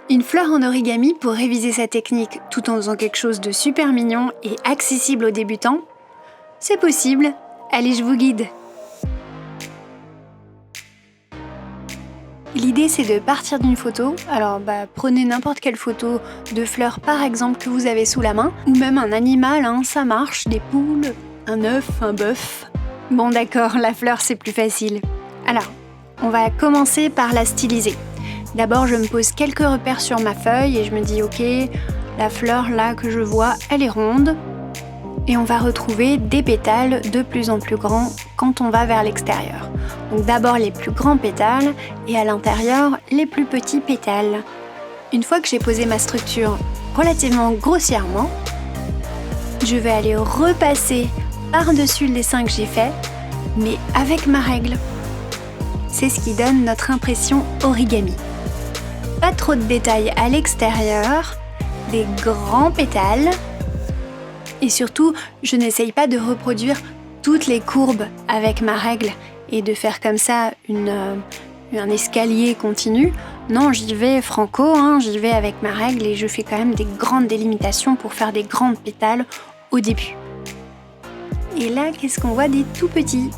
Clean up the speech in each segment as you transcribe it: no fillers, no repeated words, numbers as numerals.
Une fleur en origami pour réviser sa technique tout en faisant quelque chose de super mignon et accessible aux débutants? C'est possible, allez je vous guide. L'idée c'est de partir d'une photo, alors prenez n'importe quelle photo de fleurs par exemple que vous avez sous la main, ou même un animal, ça marche, des poules, un œuf, un bœuf. Bon d'accord, la fleur c'est plus facile. Alors, on va commencer par la styliser. D'abord je me pose quelques repères sur ma feuille et je me dis ok, la fleur là que je vois, elle est ronde. Et on va retrouver des pétales de plus en plus grands quand on va vers l'extérieur. Donc d'abord les plus grands pétales et à l'intérieur les plus petits pétales. Une fois que j'ai posé ma structure relativement grossièrement, je vais aller repasser par-dessus le dessin que j'ai fait, mais avec ma règle. C'est ce qui donne notre impression origami. Pas trop de détails à l'extérieur, des grands pétales. Et surtout, je n'essaye pas de reproduire toutes les courbes avec ma règle et de faire comme ça un escalier continu. Non, j'y vais franco, j'y vais avec ma règle et je fais quand même des grandes délimitations pour faire des grandes pétales au début. Et là, qu'est-ce qu'on voit? Des tout petits.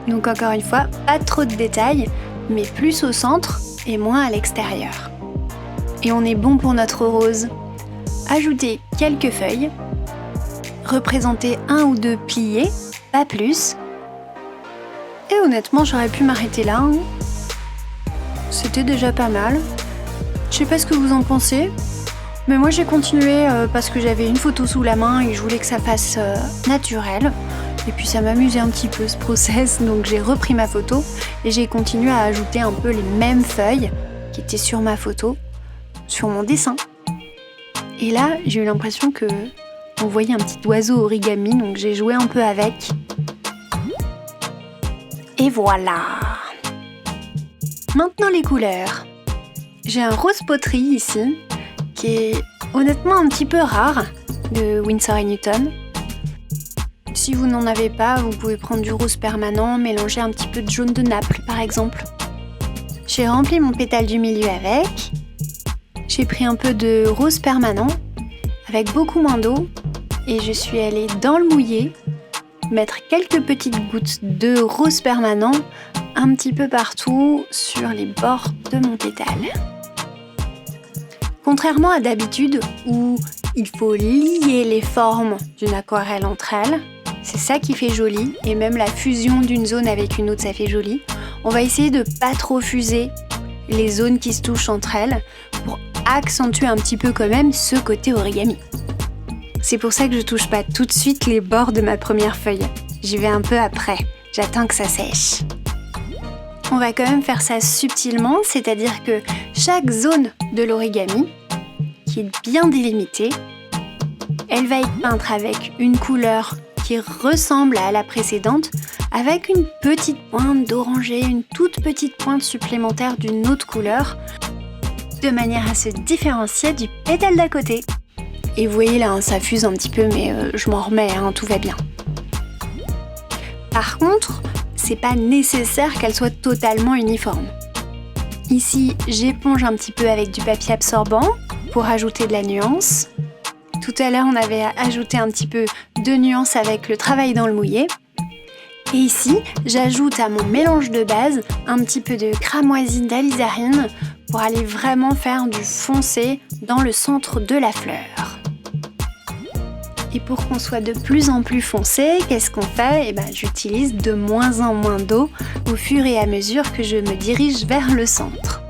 Donc encore une fois, pas trop de détails, mais plus au centre et moins à l'extérieur. Et on est bon pour notre rose. Ajoutez quelques feuilles, représentez 1 ou 2 pliés, pas plus. Et honnêtement, j'aurais pu m'arrêter là. C'était déjà pas mal. Je sais pas ce que vous en pensez, mais moi j'ai continué parce que j'avais une photo sous la main et je voulais que ça fasse naturel. Et puis ça m'amusait un petit peu ce process, donc j'ai repris ma photo et j'ai continué à ajouter un peu les mêmes feuilles qui étaient sur ma photo, sur mon dessin. Et là, j'ai eu l'impression que on voyait un petit oiseau origami, donc j'ai joué un peu avec. Et voilà! Maintenant les couleurs. J'ai un rose poterie ici, qui est honnêtement un petit peu rare, de Winsor & Newton. Si vous n'en avez pas, vous pouvez prendre du rose permanent, mélanger un petit peu de jaune de Naples par exemple. J'ai rempli mon pétale du milieu avec. J'ai pris un peu de rose permanent, avec beaucoup moins d'eau, et je suis allée dans le mouillé, mettre quelques petites gouttes de rose permanent un petit peu partout sur les bords de mon pétale. Contrairement à d'habitude où il faut lier les formes d'une aquarelle entre elles, c'est ça qui fait joli, et même la fusion d'une zone avec une autre ça fait joli. On va essayer de pas trop fuser les zones qui se touchent entre elles pour accentuer un petit peu quand même ce côté origami. C'est pour ça que je touche pas tout de suite les bords de ma première feuille. J'y vais un peu après, j'attends que ça sèche. On va quand même faire ça subtilement, c'est-à-dire que chaque zone de l'origami, qui est bien délimitée, elle va être peinte avec une couleur qui ressemble à la précédente, avec une petite pointe d'orangé, une toute petite pointe supplémentaire d'une autre couleur, de manière à se différencier du pétale d'à côté. Et vous voyez là, ça fuse un petit peu, mais je m'en remets, tout va bien. Par contre, c'est pas nécessaire qu'elle soit totalement uniforme. Ici, j'éponge un petit peu avec du papier absorbant pour ajouter de la nuance. Tout à l'heure, on avait ajouté un petit peu de nuance avec le travail dans le mouillé. Et ici, j'ajoute à mon mélange de base un petit peu de cramoisi d'alizarine pour aller vraiment faire du foncé dans le centre de la fleur. Et pour qu'on soit de plus en plus foncé, qu'est-ce qu'on fait? J'utilise de moins en moins d'eau au fur et à mesure que je me dirige vers le centre.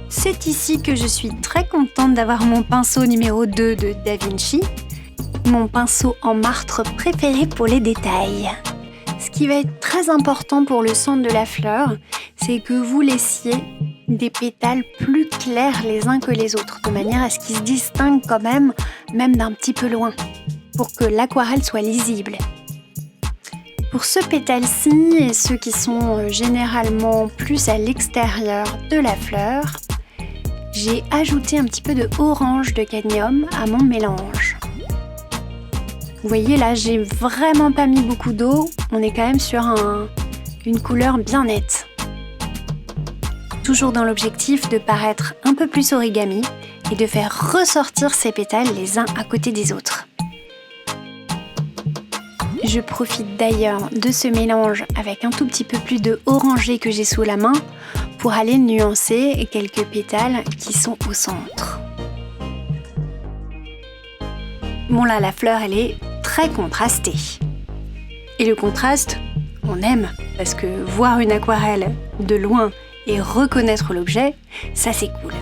C'est ici que je suis très contente d'avoir mon pinceau numéro 2 de Da Vinci, mon pinceau en martre préféré pour les détails. Ce qui va être très important pour le centre de la fleur, c'est que vous laissiez des pétales plus clairs les uns que les autres, de manière à ce qu'ils se distinguent quand même d'un petit peu loin, pour que l'aquarelle soit lisible. Pour ce pétale-ci et ceux qui sont généralement plus à l'extérieur de la fleur, j'ai ajouté un petit peu de orange de cadmium à mon mélange. Vous voyez là, j'ai vraiment pas mis beaucoup d'eau, on est quand même sur une couleur bien nette. toujours dans l'objectif de paraître un peu plus origami et de faire ressortir ces pétales les uns à côté des autres. Je profite d'ailleurs de ce mélange avec un tout petit peu plus de orangé que j'ai sous la main pour aller nuancer quelques pétales qui sont au centre. Bon là, la fleur, elle est très contrastée. Et le contraste, on aime, parce que voir une aquarelle de loin et reconnaître l'objet, ça c'est cool.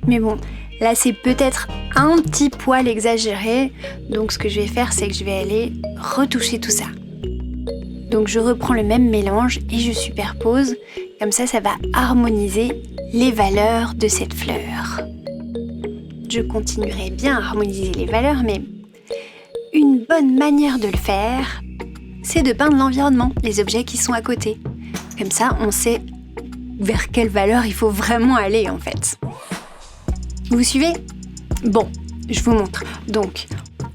Mais bon, là c'est peut-être un petit poil exagéré, donc ce que je vais faire, c'est que je vais aller retoucher tout ça. Donc je reprends le même mélange et je superpose, comme ça va harmoniser les valeurs de cette fleur. Je continuerai bien à harmoniser les valeurs, mais une bonne manière de le faire, c'est de peindre l'environnement, les objets qui sont à côté. Comme ça, on sait vers quelle valeur il faut vraiment aller en fait. Vous suivez ? Bon, je vous montre. Donc,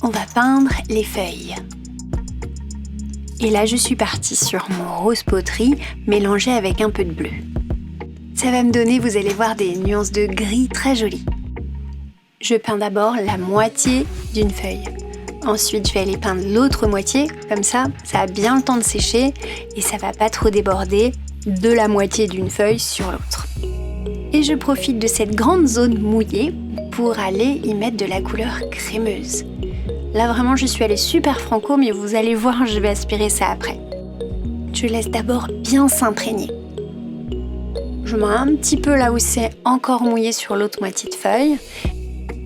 on va peindre les feuilles. Et là, je suis partie sur mon rose poterie mélangé avec un peu de bleu. Ça va me donner, vous allez voir, des nuances de gris très jolies. Je peins d'abord la moitié d'une feuille. Ensuite, je vais aller peindre l'autre moitié. Comme ça a bien le temps de sécher et ça va pas trop déborder de la moitié d'une feuille sur l'autre. Et je profite de cette grande zone mouillée pour aller y mettre de la couleur crémeuse. Là, vraiment, je suis allée super franco, mais vous allez voir, je vais aspirer ça après. Je laisse d'abord bien s'imprégner. Je mets un petit peu là où c'est encore mouillé sur l'autre moitié de feuille.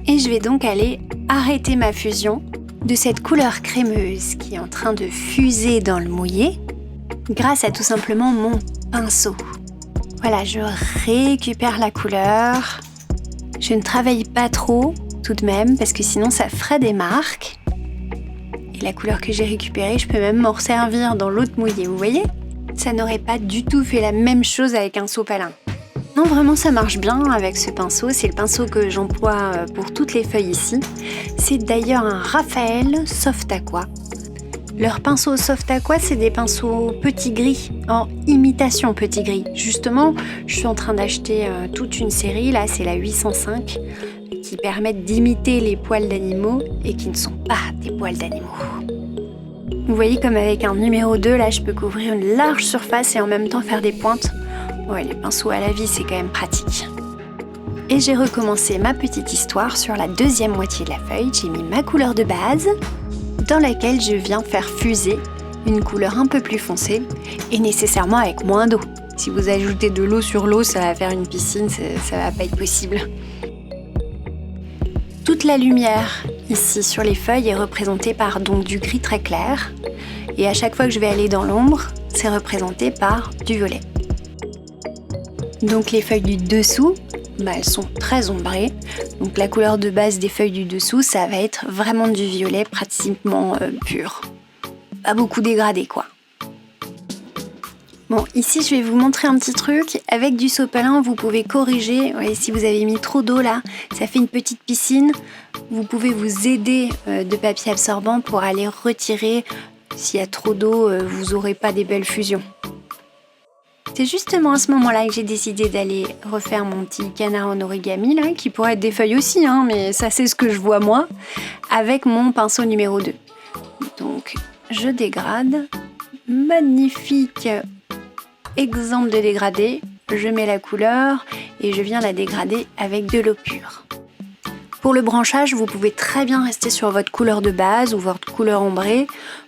Et je vais donc aller arrêter ma fusion de cette couleur crémeuse qui est en train de fuser dans le mouillé grâce à tout simplement mon pinceau. Voilà, je récupère la couleur. Je ne travaille pas trop tout de même parce que sinon ça ferait des marques. Et la couleur que j'ai récupérée, je peux même m'en resservir dans l'autre mouillé, vous voyez ? Ça n'aurait pas du tout fait la même chose avec un sopalin. Non, vraiment, ça marche bien avec ce pinceau. C'est le pinceau que j'emploie pour toutes les feuilles ici. C'est d'ailleurs un Raphaël Soft Aqua. Leurs pinceaux Soft Aqua, c'est des pinceaux petits gris, en imitation petit gris. Justement, je suis en train d'acheter toute une série, là, c'est la 805, qui permettent d'imiter les poils d'animaux et qui ne sont pas des poils d'animaux. Vous voyez, comme avec un numéro 2, là, je peux couvrir une large surface et en même temps faire des pointes. Ouais, les pinceaux à la vie, c'est quand même pratique. Et j'ai recommencé ma petite histoire sur la deuxième moitié de la feuille. J'ai mis ma couleur de base, dans laquelle je viens faire fuser une couleur un peu plus foncée, et nécessairement avec moins d'eau. Si vous ajoutez de l'eau sur l'eau, ça va faire une piscine, ça va pas être possible. Toute la lumière ici sur les feuilles est représentée par donc du gris très clair, et à chaque fois que je vais aller dans l'ombre, c'est représenté par du violet. Donc les feuilles du dessous, elles sont très ombrées. Donc la couleur de base des feuilles du dessous, ça va être vraiment du violet pratiquement pur. Pas beaucoup dégradé quoi. Bon, ici je vais vous montrer un petit truc. Avec du sopalin, vous pouvez corriger. Ouais, si vous avez mis trop d'eau là, ça fait une petite piscine. Vous pouvez vous aider de papier absorbant pour aller retirer. S'il y a trop d'eau, vous n'aurez pas des belles fusions. C'est justement à ce moment-là que j'ai décidé d'aller refaire mon petit canard en origami, là, qui pourrait être des feuilles aussi, hein, mais ça c'est ce que je vois moi, avec mon pinceau numéro 2. Donc je dégrade, magnifique exemple de dégradé, je mets la couleur et je viens la dégrader avec de l'eau pure. Pour le branchage, vous pouvez très bien rester sur votre couleur de base ou votre couleur ombrée.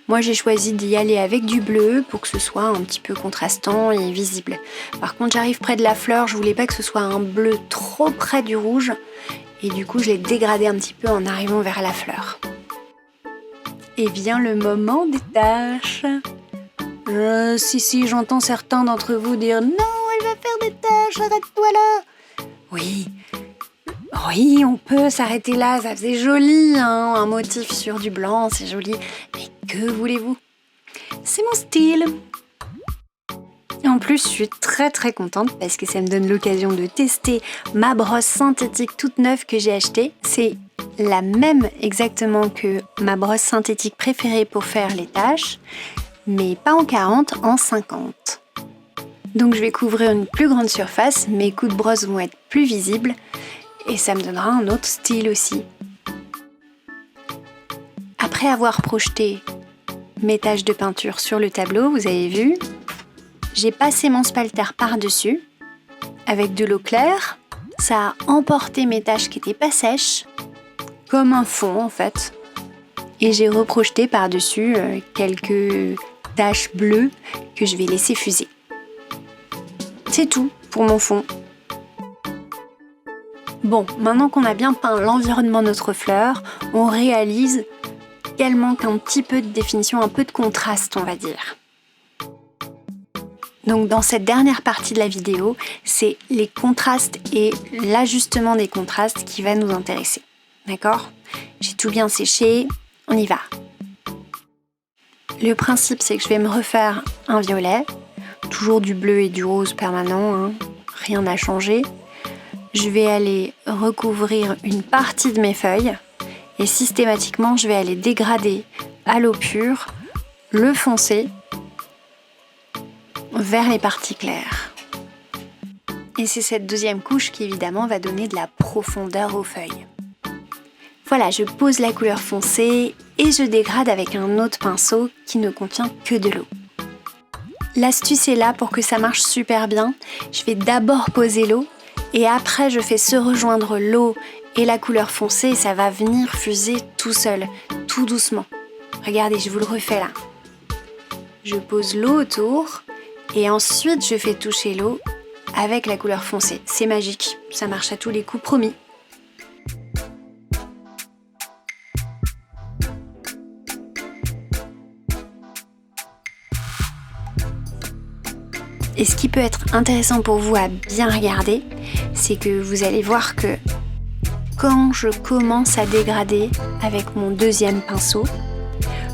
Moi, j'ai choisi d'y aller avec du bleu pour que ce soit un petit peu contrastant et visible. Par contre, j'arrive près de la fleur, je voulais pas que ce soit un bleu trop près du rouge. Et du coup, je l'ai dégradé un petit peu en arrivant vers la fleur. Et vient le moment des tâches. Si, j'entends certains d'entre vous dire « Non, elle va faire des tâches, arrête-toi là !» Oui, on peut s'arrêter là, ça faisait joli, hein, un motif sur du blanc, c'est joli. Mais que voulez-vous ? C'est mon style. Et en plus, je suis très très contente parce que ça me donne l'occasion de tester ma brosse synthétique toute neuve que j'ai achetée. C'est la même exactement que ma brosse synthétique préférée pour faire les tâches, mais pas en 40, en 50. Donc je vais couvrir une plus grande surface, mes coups de brosse vont être plus visibles et ça me donnera un autre style aussi. Après avoir projeté mes taches de peinture sur le tableau, vous avez vu, j'ai passé mon spalter par-dessus avec de l'eau claire. Ça a emporté mes taches qui n'étaient pas sèches, comme un fond en fait. Et j'ai reprojeté par-dessus quelques taches bleues que je vais laisser fuser. C'est tout pour mon fond. Bon, maintenant qu'on a bien peint l'environnement de notre fleur, on réalise qu'elle manque un petit peu de définition, un peu de contraste, on va dire. Donc dans cette dernière partie de la vidéo, c'est les contrastes et l'ajustement des contrastes qui va nous intéresser. D'accord ? J'ai tout bien séché, on y va. Le principe, c'est que je vais me refaire un violet, toujours du bleu et du rose permanent, hein, rien n'a changé. Je vais aller recouvrir une partie de mes feuilles et systématiquement, je vais aller dégrader à l'eau pure le foncé vers les parties claires. Et c'est cette deuxième couche qui évidemment va donner de la profondeur aux feuilles. Voilà, je pose la couleur foncée et je dégrade avec un autre pinceau qui ne contient que de l'eau. L'astuce est là pour que ça marche super bien. Je vais d'abord poser l'eau et après je fais se rejoindre l'eau et la couleur foncée et ça va venir fuser tout seul, tout doucement. Regardez, je vous le refais là. Je pose l'eau autour et ensuite je fais toucher l'eau avec la couleur foncée. C'est magique, ça marche à tous les coups, promis. Et ce qui peut être intéressant pour vous à bien regarder, c'est que vous allez voir que quand je commence à dégrader avec mon deuxième pinceau,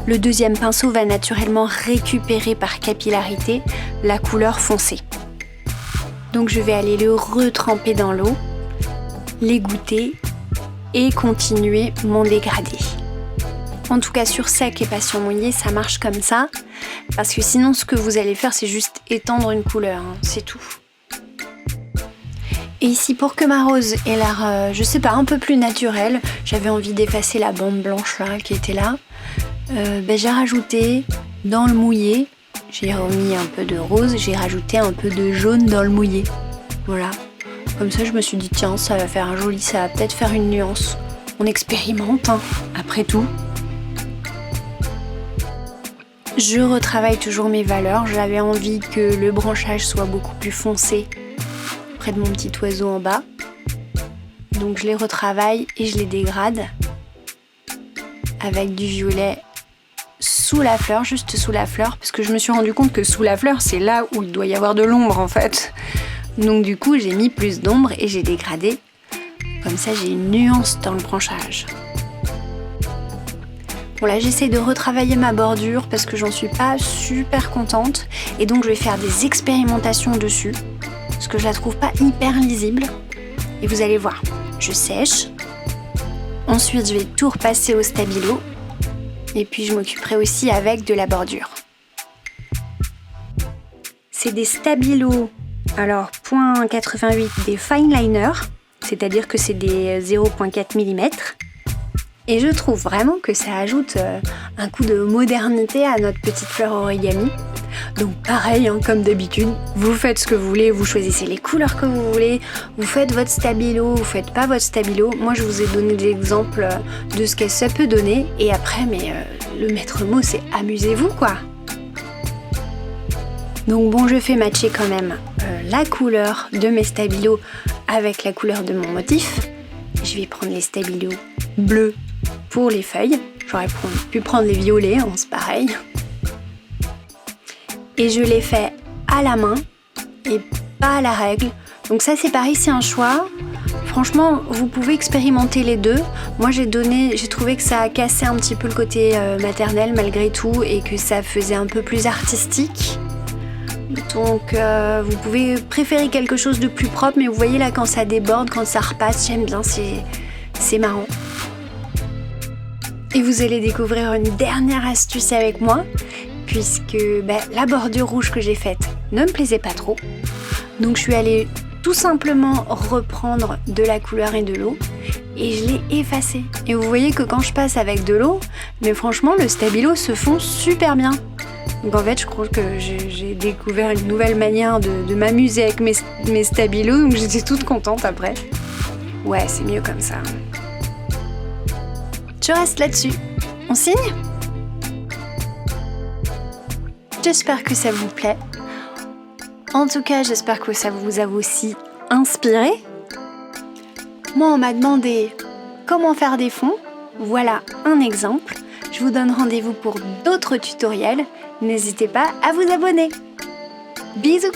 le deuxième pinceau va naturellement récupérer par capillarité la couleur foncée. Donc je vais aller le retremper dans l'eau, l'égoutter et continuer mon dégradé. En tout cas sur sec et pas sur mouillé, ça marche comme ça. Parce que sinon ce que vous allez faire c'est juste étendre une couleur, hein, c'est tout. Et ici pour que ma rose ait l'air, je sais pas, un peu plus naturelle, j'avais envie d'effacer la bande blanche là qui était là. J'ai rajouté dans le mouillé, j'ai remis un peu de rose, j'ai rajouté un peu de jaune dans le mouillé. Voilà, comme ça je me suis dit tiens ça va faire un joli, ça va peut-être faire une nuance. On expérimente hein, après tout. Je retravaille toujours mes valeurs, j'avais envie que le branchage soit beaucoup plus foncé près de mon petit oiseau en bas. Donc je les retravaille et je les dégrade avec du violet sous la fleur, juste sous la fleur, parce que je me suis rendu compte que sous la fleur c'est là où il doit y avoir de l'ombre en fait. Donc du coup j'ai mis plus d'ombre et j'ai dégradé, comme ça j'ai une nuance dans le branchage. Bon là j'essaie de retravailler ma bordure parce que j'en suis pas super contente et donc je vais faire des expérimentations dessus parce que je la trouve pas hyper lisible et vous allez voir, je sèche, ensuite je vais tout repasser au stabilo et puis je m'occuperai aussi avec de la bordure. C'est des stabilos, alors .88 des fine liner, c'est-à-dire que c'est des 0.4 mm. Et je trouve vraiment que ça ajoute un coup de modernité à notre petite fleur origami. Donc pareil, hein, comme d'habitude, vous faites ce que vous voulez, vous choisissez les couleurs que vous voulez, vous faites votre stabilo, vous faites pas votre stabilo. Moi je vous ai donné des exemples de ce que ça peut donner. Et après, le maître mot c'est amusez-vous quoi. Donc bon, je fais matcher quand même la couleur de mes stabilos avec la couleur de mon motif. Je vais prendre les stabilos bleus pour les feuilles. J'aurais pu prendre les violets, hein, c'est pareil. Et je les fais à la main et pas à la règle. Donc ça c'est pareil, c'est un choix. Franchement, vous pouvez expérimenter les deux. Moi j'ai trouvé que ça a cassé un petit peu le côté maternel malgré tout et que ça faisait un peu plus artistique. Donc vous pouvez préférer quelque chose de plus propre, mais vous voyez là quand ça déborde, quand ça repasse, j'aime bien, c'est marrant. Et vous allez découvrir une dernière astuce avec moi, puisque la bordure rouge que j'ai faite ne me plaisait pas trop. Donc je suis allée tout simplement reprendre de la couleur et de l'eau et je l'ai effacé. Et vous voyez que quand je passe avec de l'eau, mais franchement le stabilo se fond super bien. Donc en fait je crois que j'ai découvert une nouvelle manière de m'amuser avec mes stabilos, donc j'étais toute contente après. Ouais, c'est mieux comme ça. Je reste là-dessus. On signe ? J'espère que ça vous plaît. En tout cas, j'espère que ça vous a aussi inspiré. Moi, on m'a demandé comment faire des fonds. Voilà un exemple. Je vous donne rendez-vous pour d'autres tutoriels. N'hésitez pas à vous abonner. Bisous!